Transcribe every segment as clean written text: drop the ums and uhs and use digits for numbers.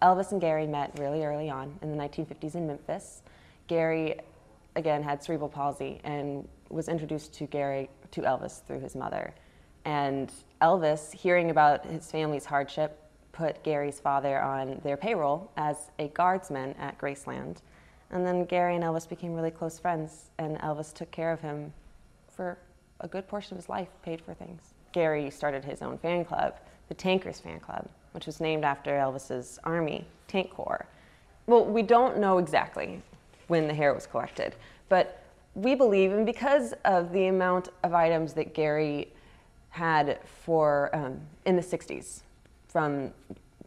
Elvis and Gary met really early on in the 1950s in Memphis. Gary, again, had cerebral palsy and was introduced to Elvis through his mother. And Elvis, hearing about his family's hardship, put Gary's father on their payroll as a guardsman at Graceland. And then Gary and Elvis became really close friends, and Elvis took care of him for a good portion of his life, paid for things. Gary started his own fan club, the Tankers Fan Club, which was named after Elvis's Army Tank Corps. Well, we don't know exactly when the hair was collected, but we believe, and because of the amount of items that Gary had in the 60s from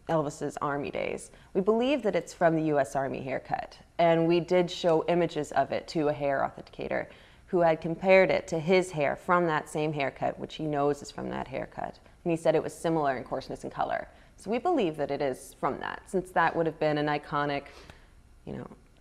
Elvis's Army days, we believe that it's from the U.S. Army haircut. And we did show images of it to a hair authenticator who had compared it to his hair from that same haircut, which he knows is from that haircut. And he said it was similar in coarseness and color. So we believe that it is from that, since that would have been an iconic,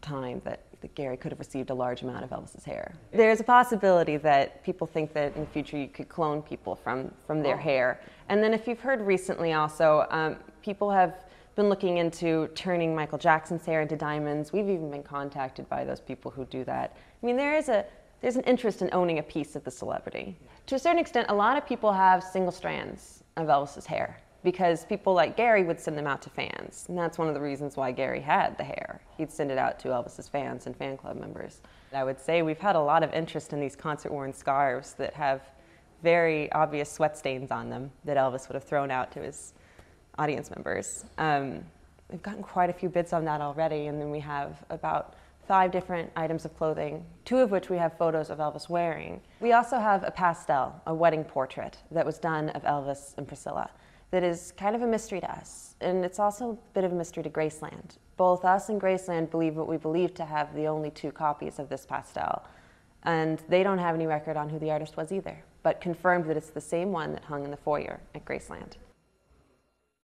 time that Gary could have received a large amount of Elvis's hair. There's a possibility that people think that in the future you could clone people from their hair. And then if you've heard recently also, people have been looking into turning Michael Jackson's hair into diamonds. We've even been contacted by those people who do that. I mean, there's an interest in owning a piece of the celebrity. To a certain extent, a lot of people have single strands of Elvis's hair, because people like Gary would send them out to fans. And that's one of the reasons why Gary had the hair. He'd send it out to Elvis's fans and fan club members. I would say we've had a lot of interest in these concert-worn scarves that have very obvious sweat stains on them that Elvis would have thrown out to his audience members. We've gotten quite a few bids on that already, and then we have about 5 different items of clothing, 2 of which we have photos of Elvis wearing. We also have a pastel, a wedding portrait that was done of Elvis and Priscilla, that is kind of a mystery to us, and it's also a bit of a mystery to Graceland. Both us and Graceland believe what we believe to have the only 2 copies of this pastel, and they don't have any record on who the artist was either, but confirmed that it's the same one that hung in the foyer at Graceland.